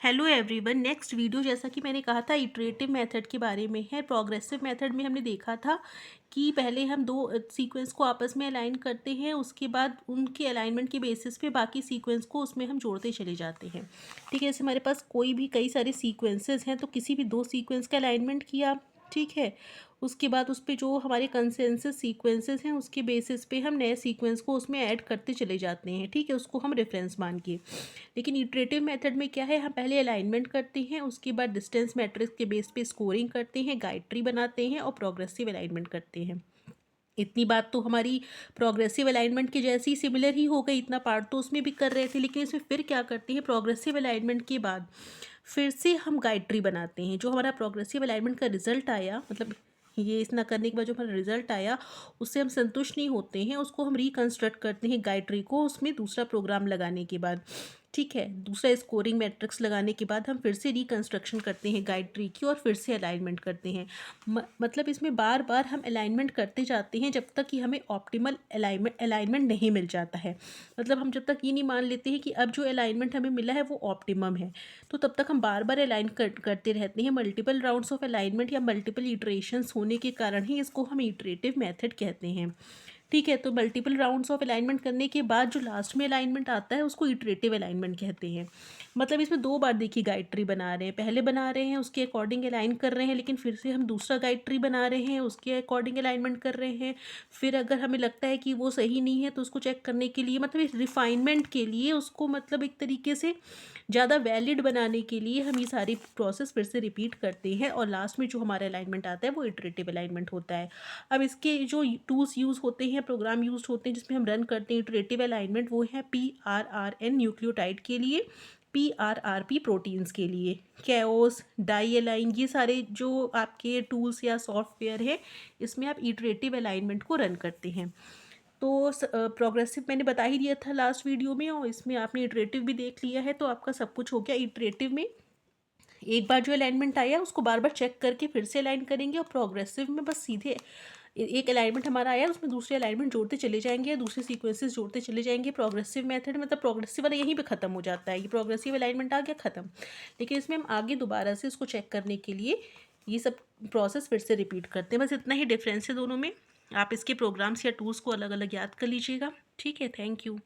Hello everyone. Next video जैसा कि मैंने कहा था इटरेटिव मेथड के बारे में है। प्रोग्रेसिव मेथड में हमने देखा था कि पहले हम दो सीक्वेंस को आपस में अलाइन करते हैं, उसके बाद उनके अलाइनमेंट के बेसिस पे बाकी सीक्वेंस को उसमें हम जोड़ते चले जाते हैं। ठीक है, जैसे हमारे पास कोई भी कई सारे सीक्वेंसेस हैं तो किसी भी दो सीक्वेंस का अलाइनमेंट किया, ठीक है, उसके बाद उस पे जो हमारे कंसेंसस सीक्वेंसेस हैं उसके बेसिस पे हम नए सीक्वेंस को उसमें ऐड करते चले जाते हैं। ठीक है, उसको हम रेफरेंस मान के। लेकिन इटरेटिव मेथड में क्या है, हम पहले अलाइनमेंट करते हैं, उसके बाद डिस्टेंस मैट्रिक्स के बेस पे स्कोरिंग करते हैं, गाइड ट्री बनाते हैं और प्रोग्रेसिव अलाइनमेंट करते हैं। इतनी बात तो हमारी प्रोग्रेसिव अलाइनमेंट की जैसी सिमिलर ही हो गई, इतना पार्ट तो उसमें भी कर रहे थे। लेकिन इसमें फिर क्या करते हैं, प्रोग्रेसिव अलाइनमेंट के बाद फिर से हम गाइड ट्री बनाते हैं। जो हमारा प्रोग्रेसिव अलाइनमेंट का रिजल्ट आया, मतलब ये इतना करने के बाद जो हमारा रिजल्ट आया उससे हम संतुष्ट नहीं होते हैं, उसको हम रिकंस्ट्रक्ट करते हैं गाइड ट्री को, उसमें दूसरा प्रोग्राम लगाने के बाद। ठीक है, दूसरा स्कोरिंग मैट्रिक्स लगाने के बाद हम फिर से रिकंस्ट्रक्शन करते हैं गाइड ट्री की और फिर से अलाइनमेंट करते हैं। मतलब इसमें बार बार हम अलाइनमेंट करते जाते हैं जब तक कि हमें ऑप्टिमल अलाइनमेंट नहीं मिल जाता है। मतलब हम जब तक ये नहीं मान लेते हैं कि अब जो अलाइनमेंट हमें मिला है वो ऑप्टिमम है, तो तब तक हम बार बार करते रहते हैं। मल्टीपल राउंड्स ऑफ अलाइनमेंट या मल्टीपल इटरेशंस होने के कारण ही इसको हम इटरेटिव मेथड कहते हैं। ठीक है, तो मल्टीपल राउंड्स ऑफ अलाइनमेंट करने के बाद जो लास्ट में अलाइनमेंट आता है उसको इटरेटिव अलाइनमेंट कहते हैं। मतलब इसमें दो बार देखिए गाइड ट्री बना रहे हैं, पहले बना रहे हैं उसके अकॉर्डिंग अलाइन कर रहे हैं, लेकिन फिर से हम दूसरा गाइड ट्री बना रहे हैं, उसके अकॉर्डिंग अलाइनमेंट कर रहे हैं। फिर अगर हमें लगता है कि वो सही नहीं है तो उसको चेक करने के लिए, मतलब इस रिफाइनमेंट के लिए उसको, मतलब एक तरीके से ज़्यादा वैलिड बनाने के लिए हम ये सारी प्रोसेस फिर से रिपीट करते हैं और लास्ट में जो हमारा अलाइनमेंट आता है वो इटरेटिव अलाइनमेंट होता है। अब इसके जो टूल्स यूज़ होते हैं, प्रोग्राम यूज़ होते हैं जिसमें हम रन करते हैं इटरेटिव अलाइनमेंट, वो है PRRN न्यूक्लियोटाइड के लिए, PRRP प्रोटीन्स के लिए, कैओस, डाई अलाइन, ये सारे जो आपके टूल्स या सॉफ्टवेयर है इसमें आप इटरेटिव अलाइनमेंट को रन करते हैं। तो प्रोग्रेसिव मैंने बता ही दिया था लास्ट वीडियो में, और इसमें आपने इटरेटिव भी देख लिया है, तो आपका सब कुछ हो गया। इटरेटिव में एक बार जो अलाइनमेंट आया उसको बार बार चेक करके फिर से अलाइन करेंगे, और प्रोग्रेसिव में बस सीधे एक अलाइनमेंट हमारा आया उसमें दूसरे अलाइनमेंट जोड़ते चले जाएंगे, दूसरे सीक्वेंसेस जोड़ते चले जाएंगे। प्रोग्रेसिव मेथड मतलब प्रोग्रेसिव वाला यहीं पे ख़त्म हो जाता है, ये प्रोग्रेसिव अलाइनमेंट आ गया ख़त्म। लेकिन इसमें हम आगे दोबारा से इसको चेक करने के लिए ये सब प्रोसेस फिर से रिपीट करते हैं। बस इतना ही डिफरेंस है दोनों में। आप इसके प्रोग्राम्स या टूल्स को अलग अलग याद कर लीजिएगा। ठीक है, थैंक यू।